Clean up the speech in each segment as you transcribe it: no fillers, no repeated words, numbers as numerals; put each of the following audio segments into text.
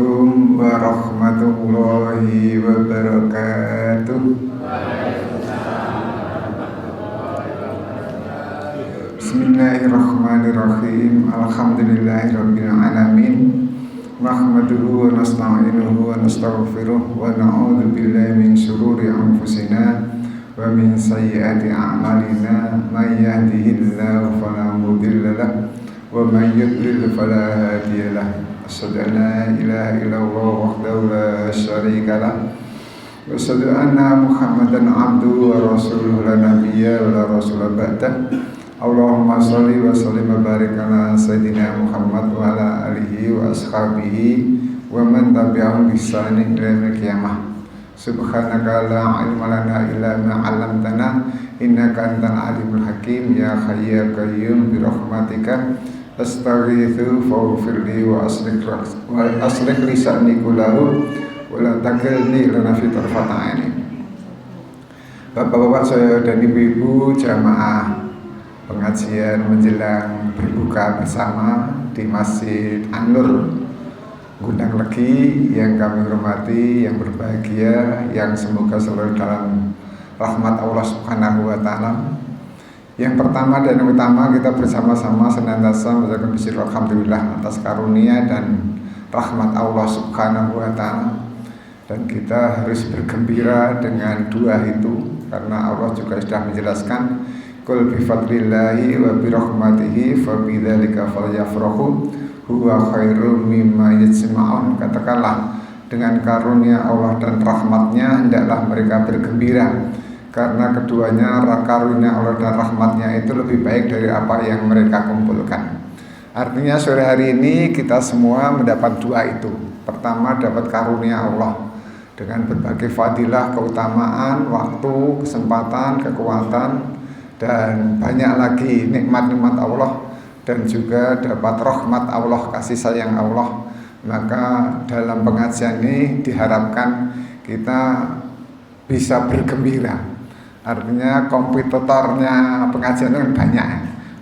Assalamualaikum warahmatullahi wabarakatuh. Bismillahirrahmanirrahim. Alhamdulillahirabbil alamin. Nahmaduhu wa nasta'inuhu wa nastaghfiruh wa na'udzu billahi min shururi anfusina wa min sayyiati a'malina. May yahdihillahu fala mudilla lahu wa may yudlil fala hadiya lahu. Asyhadu an la ilaha illallah wahdahu la syarika lahu wa asyhadu anna Muhammadan abduhu wa rasuluhu la nabiyya wa la rasula ba'dah. Allahumma sholli wa sallim wa barik ala sayyidina Muhammad wa ala alihi wa ashabihi wa man tabi'ahum bi ihsanin ila yaumil qiyamah. Subhanaka la ilma lana illa ma 'allamtana innaka antal alimul hakim. Ya hayy ya qayyum bi rahmatika astaghitsu faghfirli wa aslih lisani kullahu wa la takilni ila nafsi tarfata aini. Bapak-bapak saya dan ibu-ibu jamaah pengajian menjelang berbuka bersama di Masjid An-Nur Gundang Legi yang kami hormati, yang berbahagia, yang semoga selalu dalam rahmat Allah Subhanahu wa Ta'ala. Yang pertama dan utama, kita bersama-sama senantiasa mengucapkan bersyukur alhamdulillah atas karunia dan rahmat Allah Subhanahu wa Ta'ala. Dan kita harus bergembira dengan dua itu, karena Allah juga sudah menjelaskan qul bi fadlillahi wa bi rahmatihi fa bidzalika falyafrahu huwa khairum mimma yajma'un. Katakanlah, dengan karunia Allah dan rahmatnya hendaklah mereka bergembira, karena keduanya, karunia Allah dan rahmatnya itu lebih baik dari apa yang mereka kumpulkan. Artinya sore hari ini kita semua mendapat dua itu. Pertama, dapat karunia Allah dengan berbagai fadilah, keutamaan, waktu, kesempatan, kekuatan, dan banyak lagi nikmat-nikmat Allah, dan juga dapat rahmat Allah, kasih sayang Allah. Maka dalam pengajian ini diharapkan kita bisa bergembira. Artinya kompetitornya pengajian itu banyak.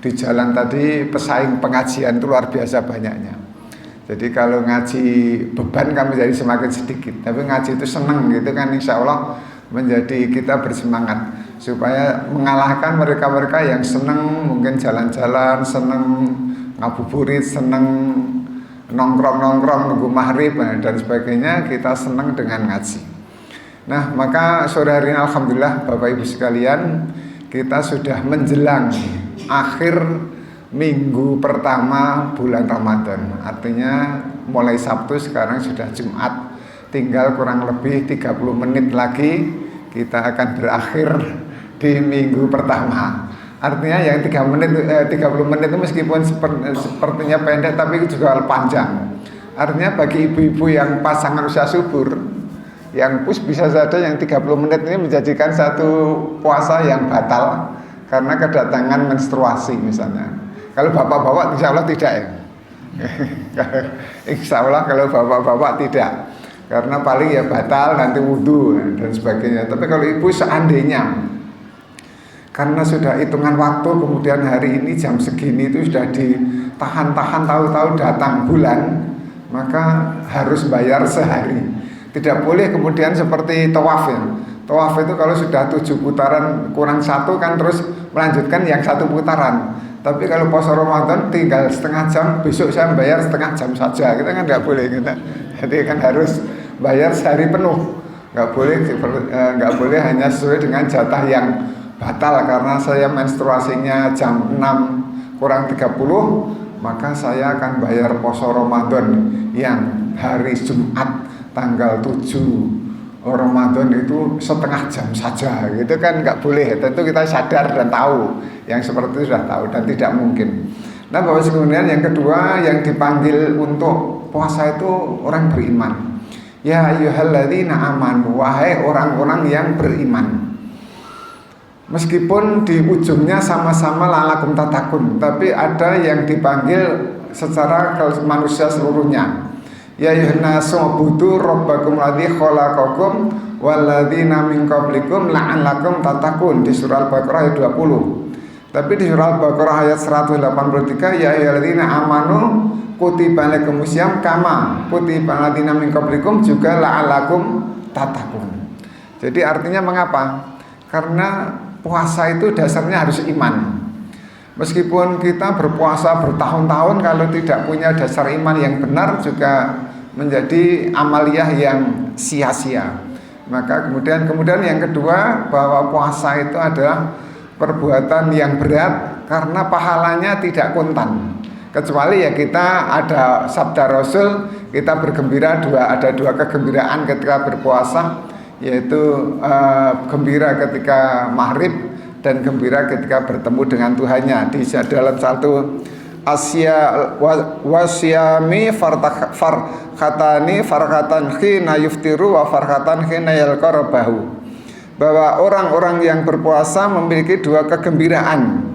Di jalan tadi pesaing pengajian itu luar biasa banyaknya. Jadi kalau ngaji beban kami jadi semakin sedikit, tapi ngaji itu senang gitu kan, insya Allah menjadi kita bersemangat supaya mengalahkan mereka-mereka yang senang mungkin jalan-jalan, senang ngabuburit, senang nongkrong-nongkrong nunggu maghrib dan sebagainya. Kita senang dengan ngaji. Nah, maka sore hari ini alhamdulillah Bapak Ibu sekalian, kita sudah menjelang akhir minggu pertama bulan Ramadan. Artinya mulai Sabtu, sekarang sudah Jumat, tinggal kurang lebih 30 menit lagi kita akan berakhir di minggu pertama. Artinya yang 30 menit itu meskipun sepertinya pendek, tapi juga panjang. Artinya bagi ibu-ibu yang pasangan usia subur, yang bisa saja yang 30 menit ini menjadikan satu puasa yang batal karena kedatangan menstruasi misalnya. Kalau bapak-bapak insya Allah tidak ya. Insya Allah kalau bapak-bapak tidak, karena paling ya batal nanti wudhu dan sebagainya. Tapi kalau ibu seandainya karena sudah hitungan waktu, kemudian hari ini jam segini itu sudah ditahan-tahan, tahu-tahu datang bulan, maka harus bayar sehari. Tidak boleh kemudian seperti tawaf ya. Tawaf itu kalau sudah 7 putaran kurang 1 kan terus melanjutkan yang 1 putaran. Tapi kalau puasa Ramadan tinggal setengah jam, besok saya bayar setengah jam saja. Kita kan nggak boleh gitu. Jadi kan harus bayar sehari penuh. Nggak boleh hanya sesuai dengan jatah yang batal. Karena saya menstruasinya jam 6 kurang 30, maka saya akan bayar puasa Ramadan yang hari Jumat tanggal 7 Ramadan itu setengah jam saja, gitu kan nggak boleh. Tentu kita sadar dan tahu, yang seperti itu sudah tahu dan tidak mungkin. Nah, Bapak kemudian yang kedua yang dipanggil untuk puasa itu orang beriman. Ya ayyuhalladzina amanu, wahai orang-orang yang beriman. Meskipun di ujungnya sama-sama la'allakum tattaqun, tapi ada yang dipanggil secara manusia seluruhnya. Ya ayyuhannasu ubudu rabbakum alladzi khalaqakum walladzina min qablikum la'allakum tattaqun, di surah Al-Baqarah ayat 20. Tapi di surah Al-Baqarah ayat 183, ya ayyuhalladzina amanu kutiba alaikumus syiyam kama kutiba alal ladzina min qablikum juga la'allakum tattaqun. Jadi artinya mengapa? Karena puasa itu dasarnya harus iman. Meskipun kita berpuasa bertahun-tahun, kalau tidak punya dasar iman yang benar juga menjadi amaliyah yang sia-sia. Maka kemudian yang kedua, bahwa puasa itu adalah perbuatan yang berat karena pahalanya tidak kontan. Kecuali ya kita ada sabda Rasul, kita bergembira ada dua kegembiraan ketika berpuasa, yaitu gembira ketika maghrib dan gembira ketika bertemu dengan Tuhannya. Di dalam satu wasyami farkatan khina yuftiru wa farkatan khina yalqarabahu, bahwa orang-orang yang berpuasa memiliki dua kegembiraan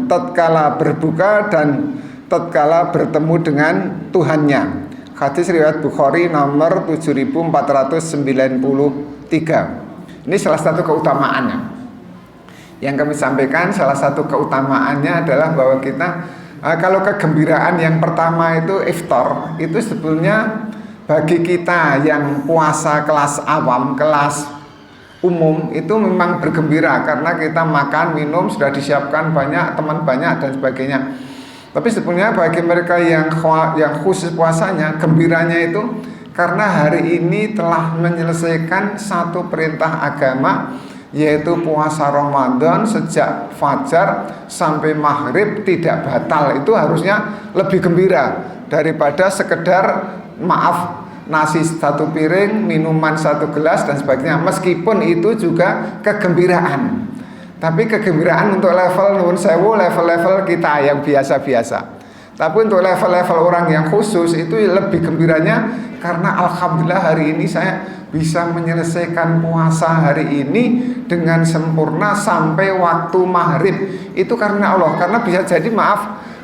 tatkala berbuka dan tatkala bertemu dengan Tuhannya. Hadis riwayat Bukhari nomor 7493. Ini salah satu keutamaannya yang kami sampaikan. Salah satu keutamaannya adalah bahwa kita kalau kegembiraan yang pertama itu iftar, itu sebetulnya bagi kita yang puasa kelas awam, kelas umum, itu memang bergembira karena kita makan, minum, sudah disiapkan banyak, teman banyak dan sebagainya. Tapi sebetulnya bagi mereka yang khusus puasanya, gembiranya itu karena hari ini telah menyelesaikan satu perintah agama, yaitu puasa Ramadan sejak fajar sampai maghrib tidak batal. Itu harusnya lebih gembira daripada sekedar nasi satu piring, minuman satu gelas dan sebagainya. Meskipun itu juga kegembiraan, tapi kegembiraan untuk level nuwun sewu, level-level kita yang biasa-biasa. Tapi untuk level-level orang yang khusus itu lebih gembiranya karena alhamdulillah hari ini saya bisa menyelesaikan puasa hari ini dengan sempurna sampai waktu maghrib. Itu karena Allah. Karena bisa jadi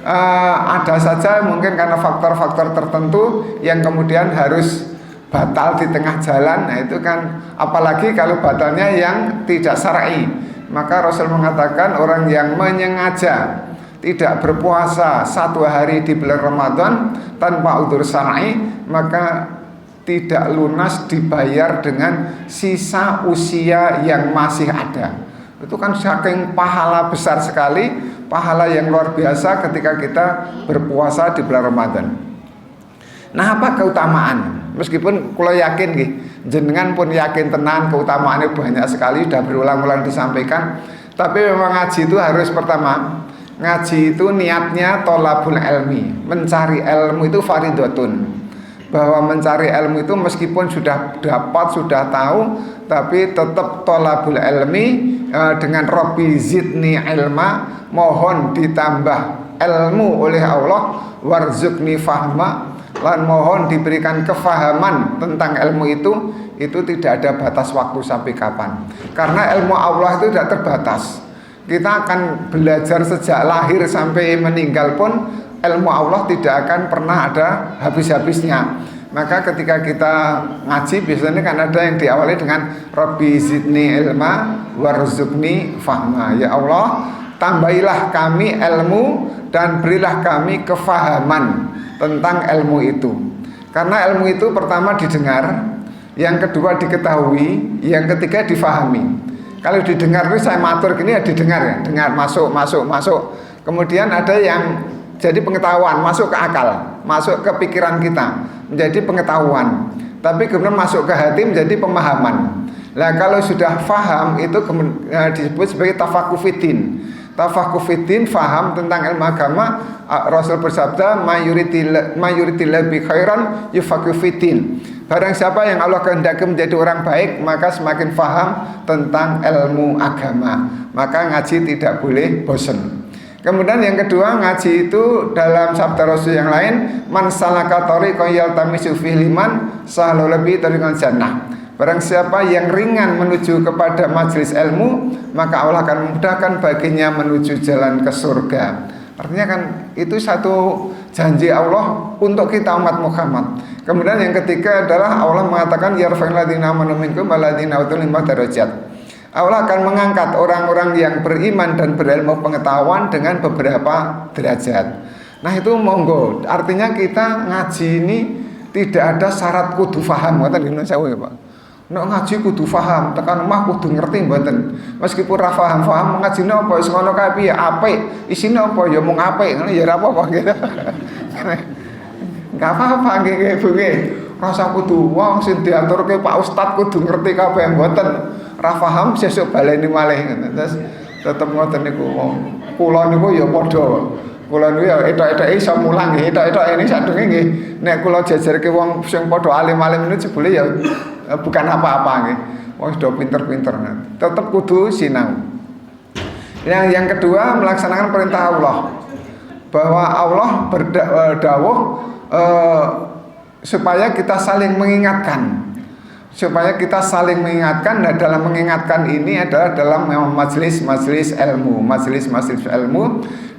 ada saja mungkin karena faktor-faktor tertentu yang kemudian harus batal di tengah jalan. Nah itu kan, apalagi kalau batalnya yang tidak syar'i. Maka Rasul mengatakan orang yang menyengaja tidak berpuasa satu hari di bulan Ramadan tanpa udzur syar'i, maka tidak lunas dibayar dengan sisa usia yang masih ada. Itu kan saking pahala besar sekali, pahala yang luar biasa ketika kita berpuasa di bulan Ramadan. Nah, apa keutamaan? Meskipun kalau yakin nggih, jenengan pun yakin tenan keutamaannya banyak sekali, sudah berulang-ulang disampaikan. Tapi memang ngaji itu harus pertama, ngaji itu niatnya tholabul ilmi, mencari ilmu itu fardhatun. Bahwa mencari ilmu itu meskipun sudah dapat, sudah tahu, tapi tetap tholabul ilmi dengan Rabbi zidni ilma, mohon ditambah ilmu oleh Allah, warzuqni fahma, lan mohon diberikan kefahaman tentang ilmu itu tidak ada batas waktu sampai kapan. Karena ilmu Allah itu tidak terbatas. Kita akan belajar sejak lahir sampai meninggal pun ilmu Allah tidak akan pernah ada habis-habisnya. Maka ketika kita ngaji biasanya kan ada yang diawali dengan Rabbi zidni ilma warzuqni fahma. Ya Allah, tambahilah kami ilmu dan berilah kami kefahaman tentang ilmu itu. Karena ilmu itu pertama didengar, yang kedua diketahui, yang ketiga difahami. Kalau didengar itu saya matur gini ya, didengar ya, dengar masuk. Kemudian ada yang jadi pengetahuan, masuk ke akal, masuk ke pikiran kita, menjadi pengetahuan. Tapi kemudian masuk ke hati menjadi pemahaman. Nah kalau sudah faham itu disebut sebagai tafakufiddin. Tafakufiddin, faham tentang ilmu agama. Rasul bersabda, mayuritillah bi khairan yufakufiddin. Barang siapa yang Allah kehendaki menjadi orang baik, maka semakin faham tentang ilmu agama. Maka ngaji tidak boleh bosan. Kemudian yang kedua, ngaji itu dalam sabda Rasul yang lain, man salaka tariqan yaltamisu fihi liman sahla lahu tariqal jannah. Barang siapa yang ringan menuju kepada majelis ilmu, maka Allah akan memudahkan baginya menuju jalan ke surga. Artinya kan itu satu janji Allah untuk kita umat Muhammad. Kemudian yang ketiga adalah Allah mengatakan yarfa'il ladzina amanu minkum wal ladzina utul ilma darajat. Allah akan mengangkat orang-orang yang beriman dan berilmu pengetahuan dengan beberapa derajat. Nah itu monggo, artinya kita ngaji ini tidak ada syarat kudu faham, ngoten nggih sewu ya Pak. Nek ngaji kudu faham, tekan omah kudu ngerti mboten. Meskipun ra faham ngajine apa wis ngono kae piye, apik, isine apa ya mung apik, ngono ya ora apa-apa gitu. Enggak apa-apa nggih Bu nggih. Rasa kudu wong sing diaturke Pak Ustad kudu ngerti kabeh mboten. Ra paham sesuk baleni malih ngoten. Terus tetep ngoten niku wong. Kula niku ya padha. Kula niku ya etok-etoke iso mulang nggih. Etok-etok ini sadurunge nggih. Nek kula jajarke wong sing padha alim-alim niku jebule ya bukan apa-apa nggih. Wong sudah pinter-pinter. Tetep kudu sinau. Yang kedua melaksanakan perintah Allah. Bahwa Allah berdawuh supaya kita saling mengingatkan. Supaya kita saling mengingatkan, dan dalam mengingatkan ini adalah dalam majelis-majelis ilmu.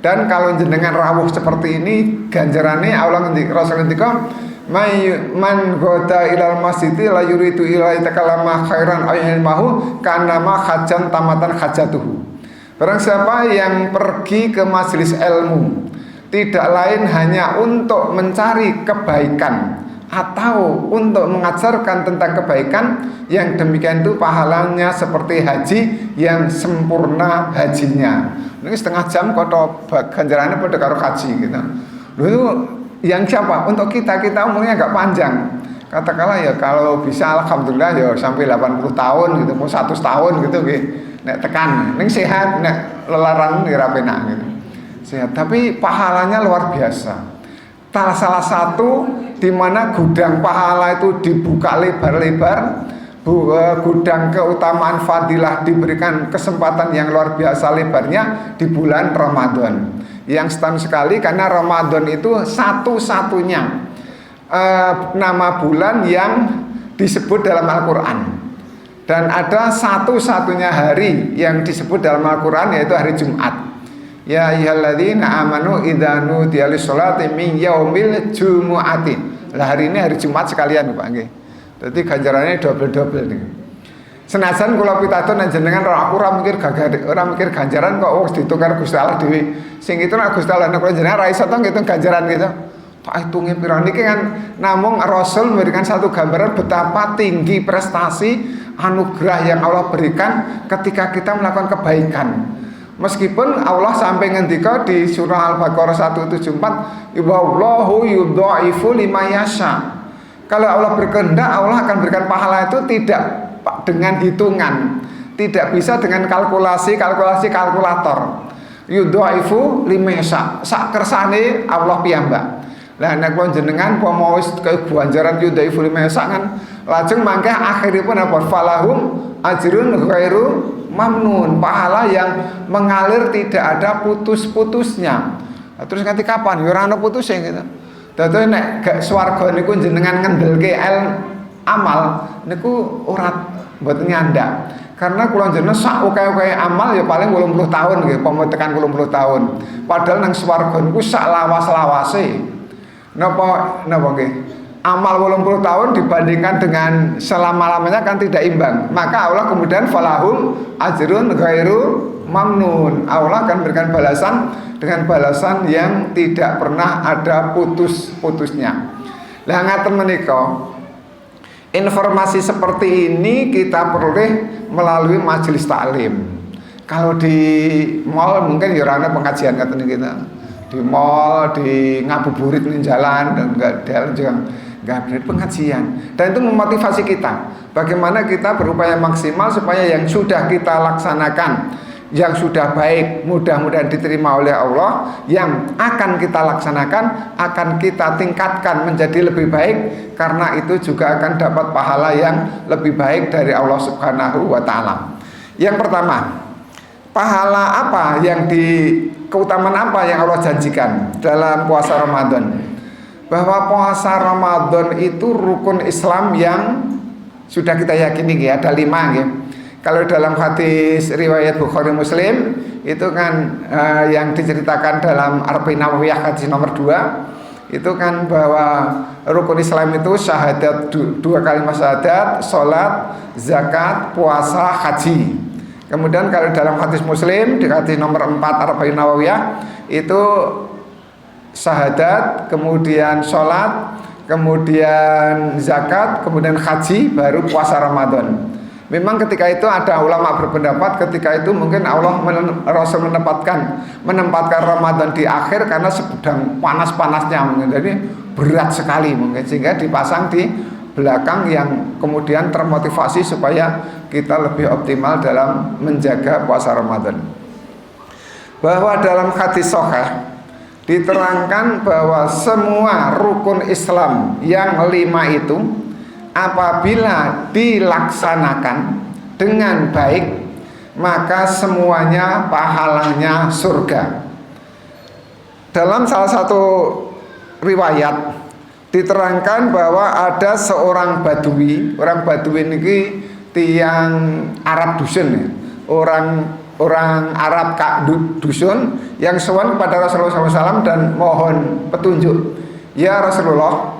Dan kalau jenengan rawuh seperti ini, ganjarannya Allah Rasul ngendika, man ghada ilal masjidi la yuridu ilai takalama khairan ayil mahu kanama hajan tamatan hajatuhu. Barang siapa yang pergi ke majelis ilmu tidak lain hanya untuk mencari kebaikan atau untuk mengajarkan tentang kebaikan, yang demikian itu pahalanya seperti haji yang sempurna hajinya. Ini setengah jam koto ganjarannya pada karo haji gitu. Lalu yang siapa? Untuk kita umurnya agak panjang. Katakanlah ya kalau bisa alhamdulillah ya sampai 80 tahun gitu, mau 100 tahun gitu gitu. Nek tekan, ning sehat, nek lelaran ora penak gitu. Sehat, tapi pahalanya luar biasa. Salah satu di mana gudang pahala itu dibuka lebar-lebar, gudang keutamaan fadilah diberikan kesempatan yang luar biasa lebarnya di bulan Ramadan. Yang setahun sekali, karena Ramadan itu satu-satunya nama bulan yang disebut dalam Al-Quran. Dan ada satu-satunya hari yang disebut dalam Al-Quran, yaitu hari Jumat. Ya ayyuhalladzina amanu idza nudiya lis-sholati min yaumil jumu'ati. Lah hari ini hari Jumat sekalian Pak nggih. Dadi ganjarannya double-double niku. Senajan kula pitados njenengan aku ora mikir ganjaran kok wis ditukar Gusti Allah dhewe. Sing itu nek Gusti Allah nek jenengan ra iso to ngitung ganjaran gitu. Tak hitunge pira niki kan namung Rasul memberikan satu gambaran betapa tinggi prestasi anugerah yang Allah berikan ketika kita melakukan kebaikan. Meskipun Allah sampai ngendika di surah Al-Baqarah 174, wallahu yudhaifu liman yasha. Kalau Allah berkehendak, Allah akan berikan pahala itu tidak dengan hitungan, tidak bisa dengan kalkulasi kalkulator. Yudhaifu liman yasha. Sak kersane Allah piyambak. Lah nek jenengan pomo wis kebanjaran yudhaifu liman yasha kan lajeng mangke akhiripun apa falahum ajrun ghairu mamnun, pahala yang mengalir tidak ada putus-putusnya. Terus nganti kapan? Ya ora ana putuse gitu. Dadi nek gak swarga niku jenengan ngendelke amal niku ora mboten nyandak. Karena kula jenengan sak oke-oke amal ya paling 80 tahun nggih, pomo tekan 80 tahun. Padahal nang swarga niku sak lawas-lawase. Napa nggih? Amal 80 tahun dibandingkan dengan selama-lamanya kan tidak imbang. Maka Allah kemudian falahum ajrun ghairu mamnun. Allah akan berikan balasan dengan balasan yang tidak pernah ada putus-putusnya. Lah ngaten menika, informasi seperti ini kita peroleh melalui majelis taklim. Kalau di mall mungkin ya ana pengajian ngaten kita. Di mall, di ngabuburit di jalan dan enggak juga nggak pengajian, dan itu memotivasi kita bagaimana kita berupaya maksimal supaya yang sudah kita laksanakan, yang sudah baik mudah-mudahan diterima oleh Allah, yang akan kita laksanakan akan kita tingkatkan menjadi lebih baik, karena itu juga akan dapat pahala yang lebih baik dari Allah Subhanahu wa Ta'ala. Yang pertama, pahala apa yang keutamaan apa yang Allah janjikan dalam puasa Ramadan? Bahwa puasa Ramadan itu rukun Islam yang sudah kita yakini ya, ada 5 ya. Kalau dalam hadis riwayat Bukhari Muslim itu kan yang diceritakan dalam Arba'in Nawawiyah hadis nomor 2 itu kan bahwa rukun Islam itu syahadat, 2 kalimat syahadat, sholat, zakat, puasa, haji. Kemudian kalau dalam hadis Muslim di hadis nomor 4 Arba'in Nawawiyah itu syahadat, kemudian sholat, kemudian zakat, kemudian haji, baru puasa Ramadan. Memang ketika itu ada ulama berpendapat ketika itu mungkin Rasul menempatkan Ramadan di akhir karena sedang panas-panasnya mungkin, jadi berat sekali mungkin, sehingga dipasang di belakang yang kemudian termotivasi supaya kita lebih optimal dalam menjaga puasa Ramadan. Bahwa dalam hadis sahih diterangkan bahwa semua rukun Islam yang 5 itu apabila dilaksanakan dengan baik maka semuanya pahalanya surga. Dalam salah satu riwayat diterangkan bahwa ada seorang badui. Orang badui ini tiang Arab dusun ya. Orang Arab dusun yang sowan kepada Rasulullah SAW dan mohon petunjuk. Ya Rasulullah,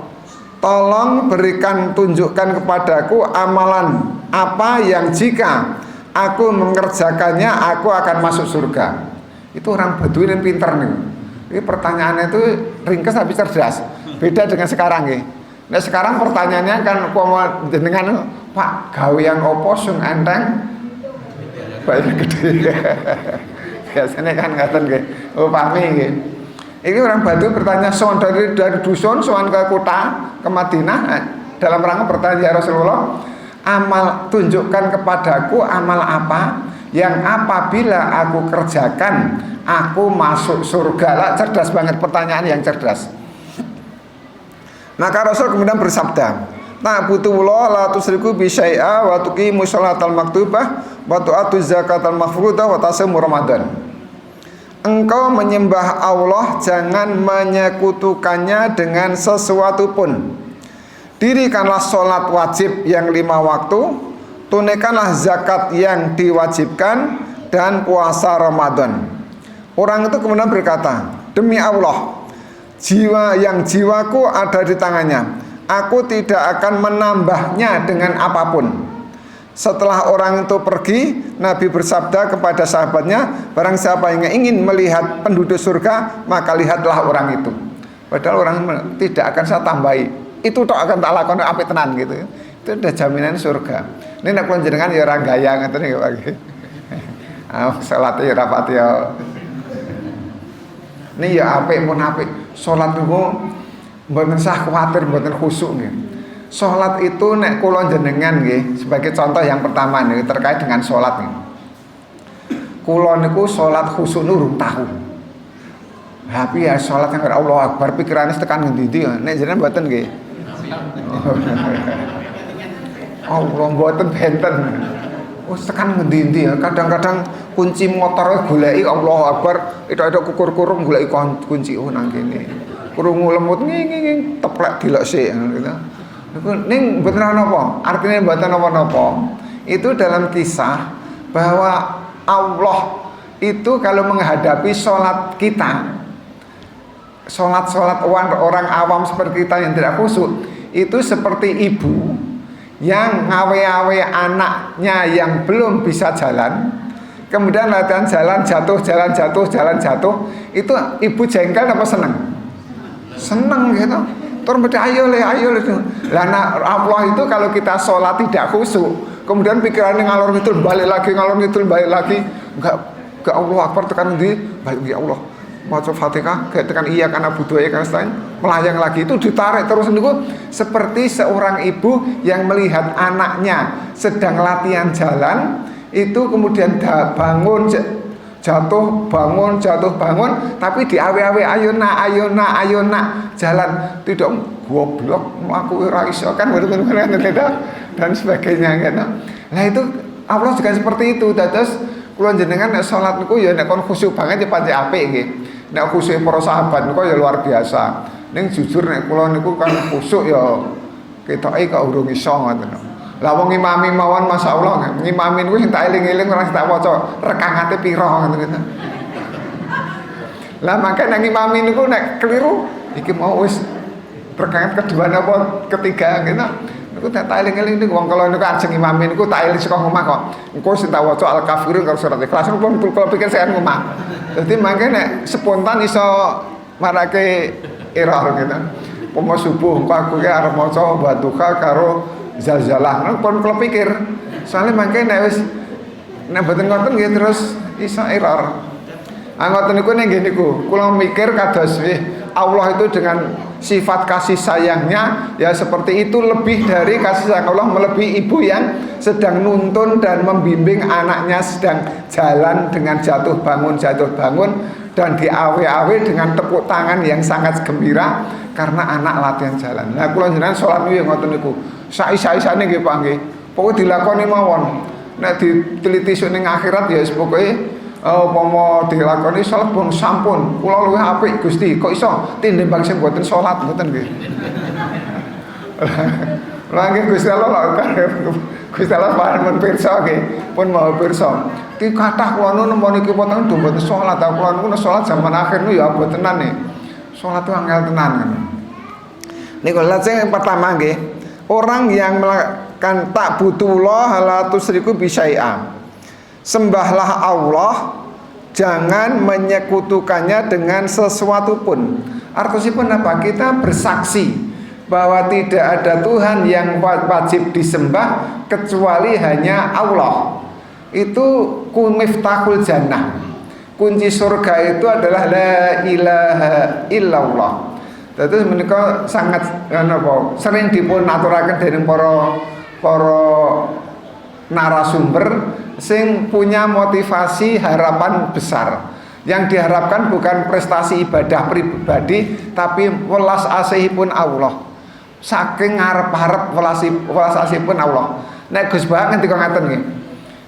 tolong berikan tunjukkan kepadaku amalan apa yang jika aku mengerjakannya aku akan masuk surga. Itu orang badui yang pinter nih. Ini pertanyaannya itu ringkas tapi cerdas. Beda dengan sekarang ya. Nah sekarang pertanyaannya kan dengan Pak gawean opo sing enteng banyak gede. Biasanya kan ngaten nggih. Oh pahmi nggih. Ini orang Batu bertanya sowan dari dusun sowan ke kota ke Madinah dalam rangka bertanya ya Rasulullah, amal tunjukkan kepadaku amal apa yang apabila aku kerjakan aku masuk surga. Lah cerdas banget, pertanyaan yang cerdas. Maka Rasul kemudian bersabda, ta'budullah la tusyriku bi syai'a wa tuqimu sholatal maktubah wa tu'atu zakatal mafruḍah wa tasumu Ramadan. Engkau menyembah Allah jangan menyekutukannya dengan sesuatu pun. Dirikanlah sholat wajib yang 5 waktu, tunaikanlah zakat yang diwajibkan dan puasa Ramadan. Orang itu kemudian berkata, demi Allah, jiwaku ada di tangannya. Aku tidak akan menambahnya dengan apapun. Setelah orang itu pergi, Nabi bersabda kepada sahabatnya, barang siapa yang ingin melihat penduduk surga, maka lihatlah orang itu. Padahal orang tidak akan saya tambahi. Itu tok akan tak lakoni apik tenan gitu. Itu udah jaminan surga. Ini nek panjenengan ya ora gaya ngoten iki Pak. Salat ya rapat ya. Ini ya apik pun apik. Salat niku mboten sah kuwatir, mboten khusuk nggih. Salat itu nek kula jenengan nggih sebagai contoh yang pertama nih terkait dengan salat nih. Kula niku salat khusuk nurung tahu. Tapi ya salat yang Allah Akbar pikirane tekan ngendi-endi nek jenengan mboten nggih. Allah mboten benten. Tekan ngendi-endi ya. Kadang-kadang kunci motor goleki Allah Akbar, itu kukur-kurung goleki kunci nang kene. Krungu lemut nging teplek dilok sik gitu. Ning mboten napa, artinya mboten napa-napa. Itu dalam kisah bahwa Allah itu kalau menghadapi sholat kita, sholat orang awam seperti kita yang tidak khusyuk, itu seperti ibu yang ngawe-awe anaknya yang belum bisa jalan, kemudian latihan jalan jatuh, itu ibu jengkel apa seneng? Seneng gitu. Terus ayo le itu. Lah Allah itu kalau kita sholat tidak khusyuk, kemudian pikirannya ngalor ngidul balik lagi, enggak Allah Akbar tekan di balik ya Allah. Maca Fatihah kayak tekan iya karena butuh ya karena melayang lagi itu ditarik terus niku seperti seorang ibu yang melihat anaknya sedang latihan jalan itu kemudian bangun jatuh bangun tapi di awe-awe ayo nak jalan tidak goblok mlaku ora iso kan dan sebagainya gitu. Nah itu Allah juga seperti itu. Terus kula jenengan nek salat niku ya nek kon khusyuk banget ya pancen apik nggih. Nek khusyuk para sahabat niku ya luar biasa. Ning jujur nek kula niku kan khusyuk ya ketoke kok urung iso ngoten. Lah wong imami mawon masyaallah, ngimami niku sing tak eling-eling ora tak waca rekangate pira ngoten gitu. Lah mangke nang imami niku nek keliru iki mau wis rekangan kedua apa ketiga gitu. Niku niku tak eling-eling niku wong kala niku ajeng imam niku tak eling saka omah kok. Engko sing tak waca Al-Kafirun karo surat Ikhlas kula pikir saya omah. Dadi mangke nek spontan iso marake error gitu. Pomo subuh engko aku ki arep maca Wadduha karo Zalzalah. Pun kula pikir soalnya mangke nek wis nek mboten ngoten nggih terus iso error. Ngoten niku ning nggih niku kula mikir kados Allah itu dengan sifat kasih sayangnya ya seperti itu, lebih dari kasih sayang Allah melebihi ibu yang sedang nuntun dan membimbing anaknya sedang jalan dengan jatuh bangun dan diawe-awe dengan tepuk tangan yang sangat gembira karena anak latihan jalan. Nah kula jenengan salat niku ngoten niku sak-isane nggih Pak nggih. Pokoke dilakoni mawon. Nek diteliti ning akhirat ya pokoke umpama dilakoni salat pun sampun kula luwih apik Gusti kok iso tinimbang sing mboten salat ngoten nggih. Lah nggih Gusti Allah Gusti Allah paring pirsa nggih pun mau pirsa. Ki kathah kula napa niki poten mboten salat ta kula niku salat zaman akhir niku ya botenan nih. Salat itu angel tenan kan. Niku lajeng pertama nggih orang yang melakukan ta'budullah la tusyriku bisyai'a. Sembahlah Allah, jangan menyekutukannya dengan sesuatu pun. Artinya apa? Kita bersaksi bahwa tidak ada Tuhan yang wajib disembah kecuali hanya Allah. Itu miftahul jannah. Kunci surga itu adalah la ilaha illallah. Terus menika sangat sering dipun aturaken dening para narasumber sing punya motivasi harapan besar. Yang diharapkan bukan prestasi ibadah pribadi, tapi welas asihipun Allah. Saking ngarep-arep welas asihipun Allah. Nek Gus Bah ngendika ngaten nggih.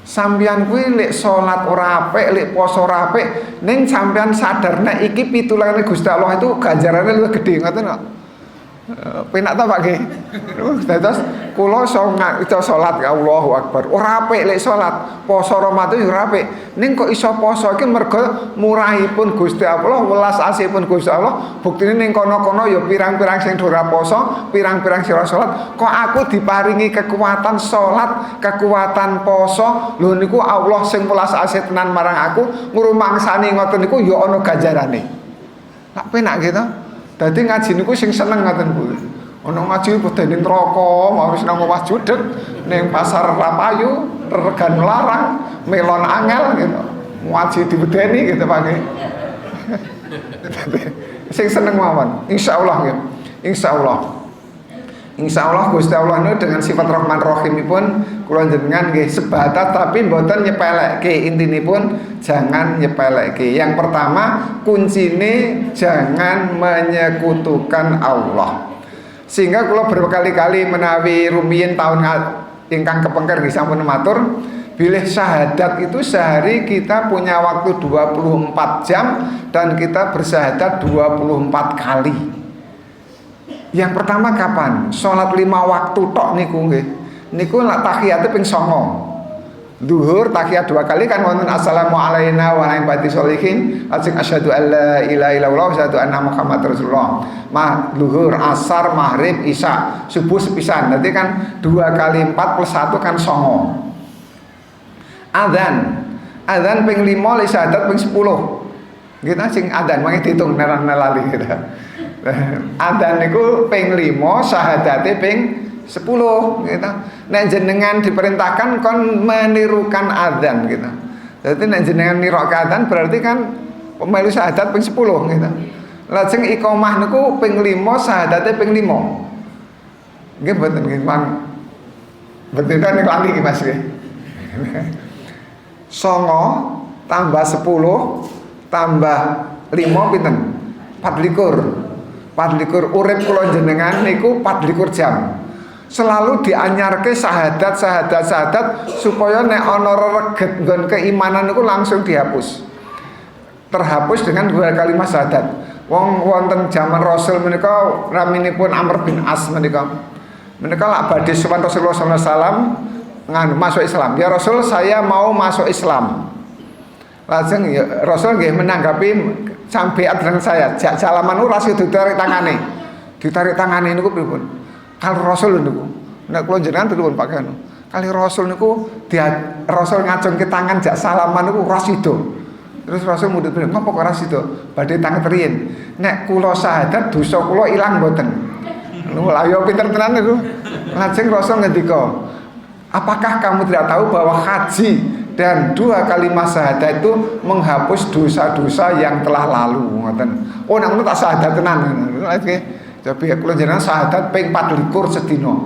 Sampeyan kuwi lek salat ora apik, lek poso ora apik, ning sampeyan sadar nek iki pitulungane Gusti Allah itu ganjarane luwih gedhe ngoten kok. Penak ta Pak nggih. Terus kula iso salat ya Allahu Akbar. Ora apik lek salat, poso Ramadan ora apik. Ning kok iso poso iki mergo murahipun Gusti Allah, welas asihipun Gusti Allah. Buktine ning kono-kono ya pirang-pirang sing ora poso, pirang-pirang sing ora salat. Kok aku diparingi kekuatan salat, kekuatan poso. Lho niku Allah sing welas asih tenan marang aku, ngrumangsani ngoten niku ya ana ganjarane. Lak penak gitu. Dadi ngaji niku sing seneng ngoten Bu. Ana ngaji bedene neraka, harus nang omah judeg, ning pasar Rapayu, regan larang, melon angel gitu. Ngaji dibedeni gitu Pak nggih. Sing seneng mawon. Insyaallah nggih. Insyaallah Gusti Allah niku dengan sifat Rahman Rahimipun kula jenengan nggih sebatas tapi mboten nyepelekke. Intinipun jangan nyepelekke. Yang pertama kuncine jangan menyekutukan Allah. Sehingga kula berkali-kali menawi rumiyin tahun ingkang kepengker nggih sampun matur, bilih syahadat itu sehari kita punya waktu 24 jam dan kita bersyahadat 24 kali. Yang pertama kapan? Salat 5 waktu tok niku nggih. Niku lak tahiyate ping 9. Zuhur tahiyat 2 kali kan wonten assalamu alaina wa ala ibadi sholihin, ajeng asyhadu alla ilaha illallah wa asyhadu anna muhammadar rasulullah. Zuhur, asar, maghrib, isya, subuh sepisan. Nanti kan 2 kali 4 plus 1 kan 9. Adzan ping 5 syahadat ping 10. Gitu sing adzan mangke diitung nelali gitu. Adzan niku ping 5, syahadate ping 10 gitu. Nek jenengan diperintahkan kon menirukan adzan gitu. Jadi nek jenengan nirokke adzan berarti kan melu syahadat ping 10 gitu. Lajeng iqamah niku ping 5, syahadate ping 5. Nggih mboten nggih Mang. Mboten kan lali iki Mas nggih. 9 tambah 10 tambah 5 pinten? 24. 24 urip kula jenengan niku 24 jam. Selalu dianyarke syahadat supaya nek ana reget nggon keimanan niku langsung dihapus. Terhapus dengan 2 kalimat syahadat. Wonten zaman Rasul menika raminipun Amr bin As menika. Menika lak badhe sowan Rasulullah sallallahu alaihi wasallam masuk Islam. Ya Rasul, saya mau masuk Islam. Lajeng ya Rasul nggih menanggapi sampeat dengan saya. Salaman ora sida ditarik tangane. Ditarik tangane niku pripun? Kalau Rasul niku Nek kula jenengan pripun Pak Ganu? Kali Rasul niku Rasul ngajengke tangan jak salaman niku ora sida. Terus Rasul mundhut beliau, "Ngopo kok ora sida? Badhe tanget riyin. Nek kula syahadat dosa kula ilang mboten." Lha yo pinter tenan niku. Lajeng Rasul ngendika, "Apakah kamu tidak tahu bahwa haji dan 2 kalimat syahadat itu menghapus dosa-dosa yang telah lalu?" Ngoten. Oh nek ngono tak syahadat tenan. Tapi kula jenengan syahadat ping 24 sedina.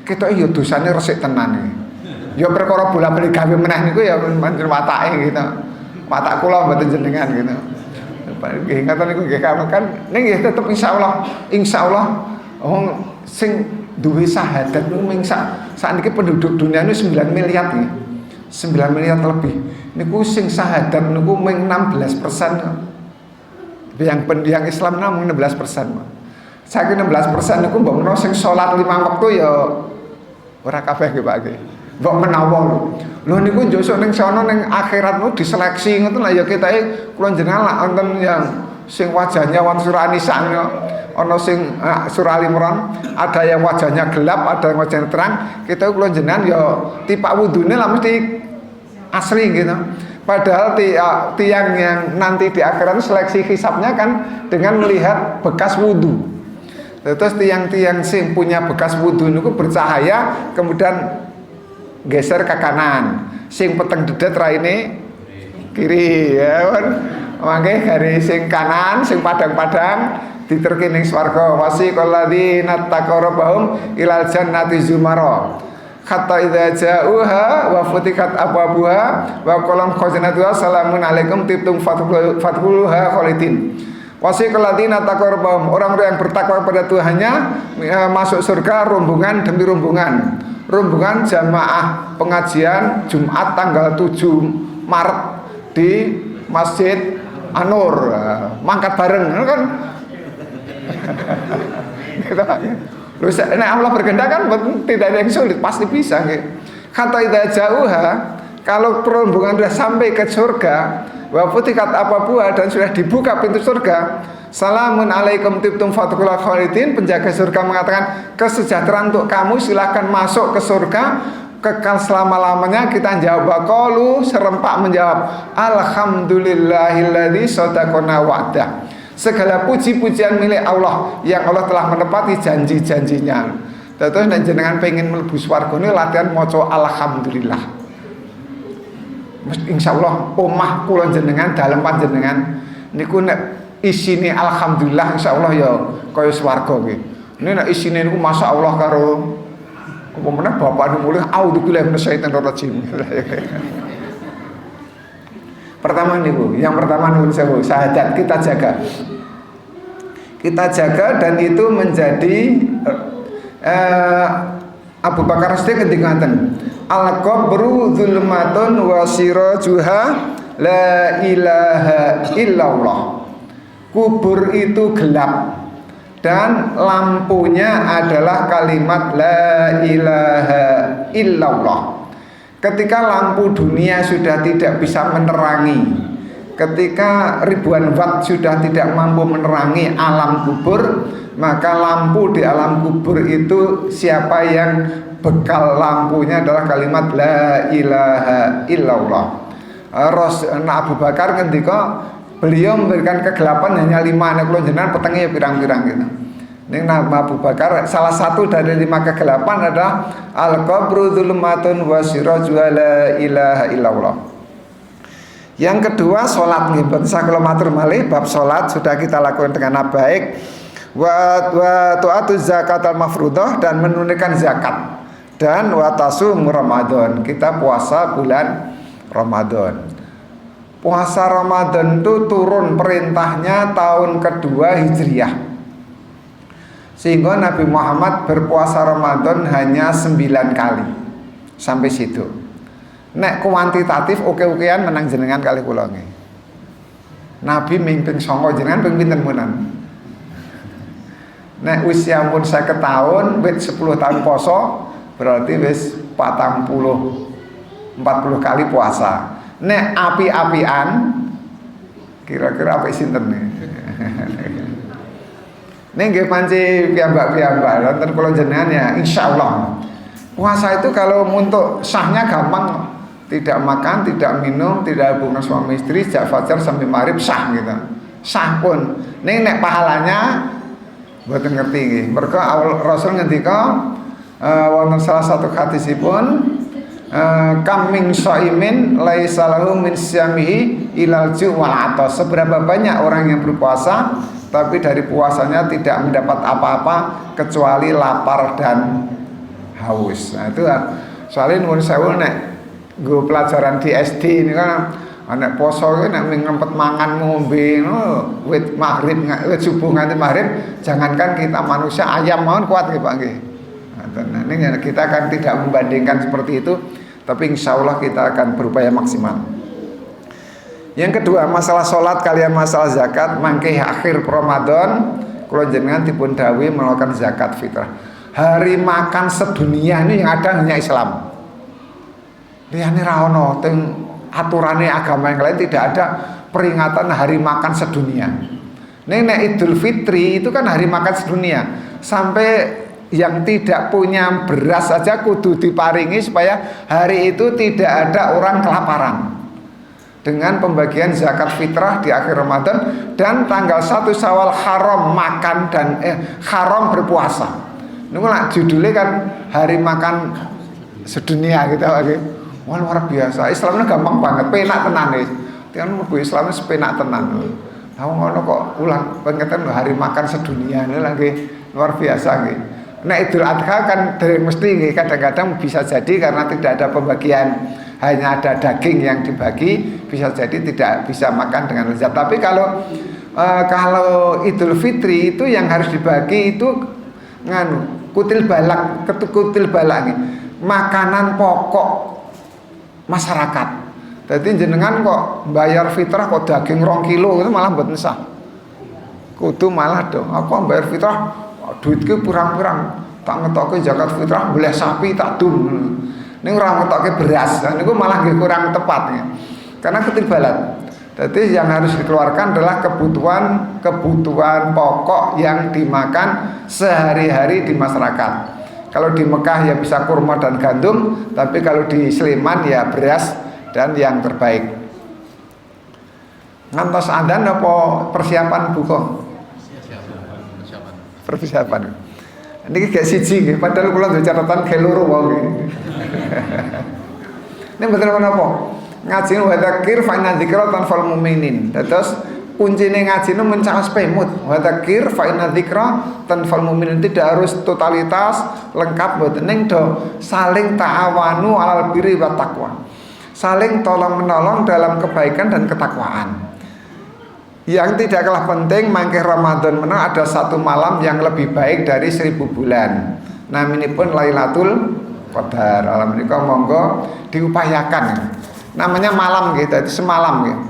Ketoke ya dosane resik tenan. Ya perkara bola-bali gawe meneh niku ya pancen watake gitu. Watak kula mboten jenengan gitu. Nggih ngoten niku nggih kan ning nggih tetep insyaallah wong sing duwe syahadat niku ming sakniki penduduk dunia niku 9 miliar nggih. 9 miliar lebih. Niku sing syahadat niku ming 16%. Yang Islam namung 16%. Saiki 16% niku mbok menawa sing salat 5 wektu ya ora kabeh nggih Pak nggih. Mbok menawa lho niku njosok ning sono ning akhirat niku diseleksi ngoten lah ya ketoke kula jenengan lak wonten yang sing wajahnya wan surah An-Nisa ana sing surah Al-Imran ada yang wajahnya gelap, ada yang wajahnya terang. Kita kula jenengan ya tipak wudune lah mesti asli gitu. Padahal tiang yang nanti di akhirat seleksi hisabnya kan dengan melihat bekas wudu. Terus tiang-tiang sing punya bekas wudu niku bercahaya kemudian geser ke kanan. Sing peteng dedet raine kiri ya kan. Mangke garis sing kanan sing padang-padang diterke ning swarga. Wasiqal ladzina taqarrabahum ilal jannati zumara. Hatta idza ja'uha wa futihat abwabuha wa qalam khazinatuha salamun alaikum tibtum fadkhuluha khalidin. Wasiqal ladzina taqarrabahum, orang-orang yang bertakwa kepada Tuhannya masuk surga rombongan demi rombongan. Rombongan jamaah pengajian Jumat tanggal 7 Maret di Masjid An-Nur. Mangkat bareng kan. Lu nek Allah berkehendak kan tidak ada yang sulit, pasti bisa nggih. Kata idza jauha, kalau rombongan sudah sampai ke surga, wa futihat abwabuha dan sudah dibuka pintu surga, salamun alaikum tibtum fadkhulul khalidin, penjaga surga mengatakan kesejahteraan untuk kamu, silahkan masuk ke surga kekal selama-lamanya. Kita jawab qalu, serempak menjawab alhamdulillahilladzi sadaqana wa'dah. Segala puji-pujian milik Allah yang Allah telah menepati janji-janjinya. Terus nek jenengan pengen mlebu swarga niku latihan maca alhamdulillah. Insyaallah omah kula jenengan dalem panjenengan niku nek isine alhamdulillah insyaallah ya kaya swarga nggih. Nek isine niku masyaallah karo apa meneh bapak mulih auzubillahi minasyaitonir rajim. Pertama niku, yang pertama niku syahadat kita jaga. Kita jaga dan itu menjadi Abu Bakar Siddiq ketinggalan. Al-qabru zulmatun wa sirajuha la ilaha illallah. Kubur itu gelap dan lampunya adalah kalimat la ilaha illallah. Ketika lampu dunia sudah tidak bisa menerangi, ketika ribuan watt sudah tidak mampu menerangi alam kubur, maka lampu di alam kubur itu siapa yang bekal lampunya adalah kalimat la ilaha illallah. Abu Bakar ketika beliau memberikan kegelapan hanya 5, nek kula jenengan petenge pirang-pirang gitu. Ini nama Abu Bakar, salah satu dari 5 kegelapan adalah al-qabru dzulmatun wa sirajuha la ilaha illallah. Yang kedua salat nggih, bisa kula matur malih bab salat sudah kita lakukan dengan baik. Wa tu'atuz zakatal mafruḍah dan menunaikan zakat. Dan wa tasum Ramadan, kita puasa bulan Ramadan. Puasa Ramadan itu turun perintahnya tahun kedua Hijriah. Sehingga Nabi Muhammad berpuasa Ramadan hanya 9 kali. Sampai situ. Nek kuantitatif oke-okean menang jenengan kali kula nggih. Nabi mimpin 9 jenengan ping pinten munan. Nek usia pun 50 tahun, wis 10 tahun poso, berarti wis 40 kali puasa. Nek api-apian kira-kira apa sinten nih? Nggih panci piyambak-piyambak wonten kula jenengan ya insyaallah. Puasa itu kalau untuk sahnya gampang, tidak makan, tidak minum, tidak hubungan suami istri sejak fajar sampai maghrib sah gitu. Sah pun. Nek pahalanya mboten ngerti nggih. Mergo Rasul ngendika wonten salah satu hadisipun kam min shaimin laisa lahu min syamihi ilal ju' wal atas. Seberapa banyak orang yang berpuasa tapi dari puasanya tidak mendapat apa-apa kecuali lapar dan haus. Nah itu soalnya nuwun sewu nek nggo pelajaran di SD ini kan anak poso iki nek ngempet mangan ngombe wit maghrib wit subuh nganti maghrib, jangankan kita manusia ayam mawon kuat nggih Pak nggih. Nah, ini kita kan tidak membandingkan seperti itu, tapi insya Allah kita akan berupaya maksimal. Yang kedua, masalah sholat kalian masalah zakat mangke akhir Ramadan kula jenengan dipun dawuhi melakukan zakat fitrah. Hari makan sedunia ini yang ada hanya Islam. Liyane ra ono teng aturane agama yang lain tidak ada peringatan hari makan sedunia. Nek Idul Fitri itu kan hari makan sedunia. Sampai yang tidak punya beras saja kudu diparingi supaya hari itu tidak ada orang kelaparan. Dengan pembagian zakat fitrah di akhir Ramadan dan tanggal 1 Syawal haram makan dan haram berpuasa. Niku lah judulnya kan hari makan sedunia gitu lagi. Wah luar biasa. Islamnya gampang banget, penak tenan nih. Tiang mlebu Islamnya sepenak tenan. Tahu ngono kok ulang pengertian hari makan sedunia ini lagi luar biasa gitu. Nah Idul Adha kan mesti kadang-kadang bisa jadi karena tidak ada pembagian, hanya ada daging yang dibagi, bisa jadi tidak bisa makan dengan lezat. Tapi kalau Idul Fitri itu yang harus dibagi itu kutil balak nih, makanan pokok masyarakat. Jadi jenengan kok bayar fitrah kok daging 2 kilo itu malah mboten sah. Kudu malah dong, aku bayar fitrah duitku kurang-kurang, tak ngetoke zakat fitrah boleh sapi tak dum. Ini orang ngetoke beras, niku malah nggih kurang tepatnya. Karena ketimbalan. Jadi yang harus dikeluarkan adalah kebutuhan pokok yang dimakan sehari-hari di masyarakat. Kalau di Mekah ya bisa kurma dan gandum, tapi kalau di Sleman ya beras dan yang terbaik. Ngantos adzan apa persiapan buka? Persiapan. Ini kayak siji nggih, padahal kula duwe catatan ke loro wae. Ini betul menapa? Ngaji wa dzakir fa inna dzikra tanfa'ul mu'minin. Terus kuncine ngaji itu mencaos pemut. Wa dzakir fa inna dzikra tanfa'ul mu'minin. Tidak harus totalitas lengkap mboten ning do saling ta'awanu alal birri wa taqwa. Saling tolong-menolong dalam kebaikan dan ketakwaan. Yang tidak kalah penting mangke Ramadan menang ada satu malam yang lebih baik dari 1000 bulan. Naminipun Lailatul Qadar. Alhamdulillah monggo diupayakan. Namanya malam gitu, itu semalam gitu.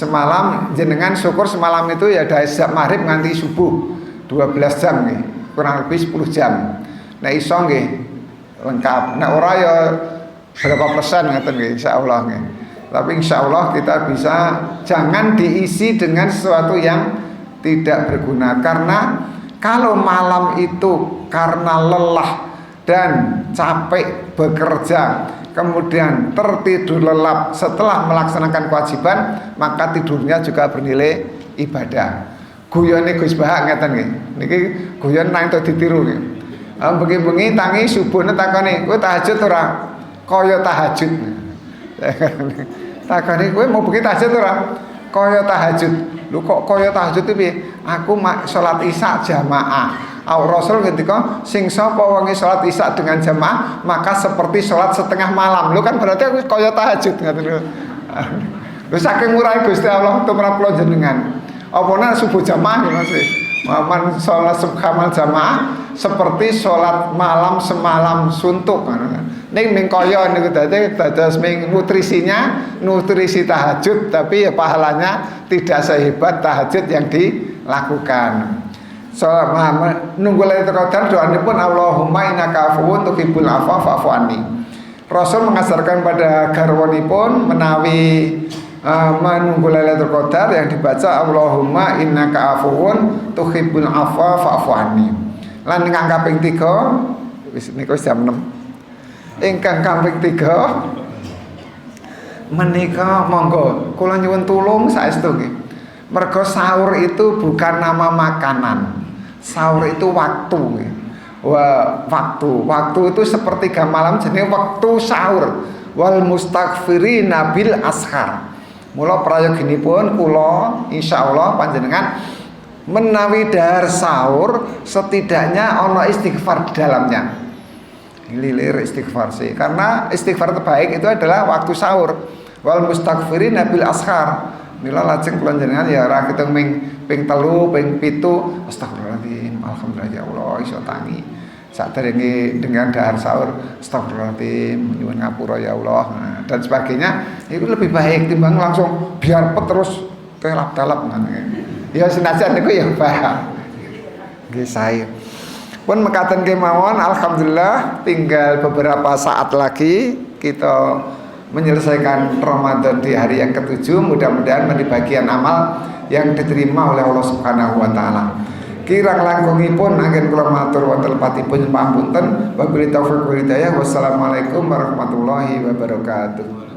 Semalam jenengan syukur semalam itu ya dari sejak maghrib nganti subuh 12 jam gitu. Kurang lebih 10 jam. Nah iso nggih lengkap. Nah ora ya berapa persen ngoten nggih insyaallah nggih. Tapi insya Allah kita bisa, jangan diisi dengan sesuatu yang tidak berguna. Karena kalau malam itu karena lelah dan capek bekerja, kemudian tertidur lelap setelah melaksanakan kewajiban, maka tidurnya juga bernilai ibadah. Guyone Gus Bahak ngeten nggih. Niki guyon nang entuk ditiru nggih. Bengi-bengi tangi subuhne takone, "Kowe tahajud ora?" Kaya tahajud. Takane kowe mau bengi tahajud ora? Kaya tahajud. Lho kok kaya tahajud iki piye? Aku salat Isya jamaah. Rasul ngendika sing sapa wonge salat Isya dengan jamaah maka seperti salat setengah malam. Lho kan berarti aku kaya tahajud ngoten lho. Lho saking murahe Gusti Allah tumrap kula jenengan. Apa nek subuh jamaah ya Mas? Man salat subhanal jamaah seperti salat malam semalam suntuk. Ning kaya niku dadi dados nutrisi tahajud tapi ya pahalanya tidak sehebat tahajud yang dilakukan. So nunggu Lailatul Qadar doanipun Allahumma innaka afuwun tuhibbul afwa fa'fu anni. Rasul mengajarkan pada garwanipun menawi menunggu Lailatul Qadar yang dibaca Allahumma innaka afuwun tuhibbul afwa fa'fu anni. Lan ingkang kaping 3 wis niku jam 6. Ingkang kaping 3 menika monggo kula nyuwun tulung saestu nggih. Mergo sahur itu bukan nama makanan. Sahur itu waktu nggih. Waktu itu sepertiga malam jenenge waktu sahur. Wal mustaghfirina bil ashar. Mula prayoginipun kula insyaallah panjenengan menawi dahar sahur setidaknya ana istighfar di dalamnya. Lilir istighfar sih, karena istighfar terbaik itu adalah waktu sahur. Wal mustaghfirina bil ashar. Mila lajeng kula njenengan ya ora kitung ping 3, ping 7 astagfirullahaladzim, alhamdulillah ya Allah iso tangi. Saderenge dengan dahar sahur astagfirullahaladzim, nyuwun ngapura ya Allah, nah, dan sebagainya. Itu lebih baik timbang langsung biar terus telap-telap ngono. Ya senajan niku ya paham. Nggih sae. Pun mekaten kemawon alhamdulillah tinggal beberapa saat lagi kita menyelesaikan Ramadan di hari yang ke-7. Mudah-mudahan menjadi bagian amal yang diterima oleh Allah Subhanahu wa taala. Kirang langkungipun anggen kula matur wonten lepatipun pamunten wabillahi taufiq wal hidayah. Wassalamualaikum warahmatullahi wabarakatuh.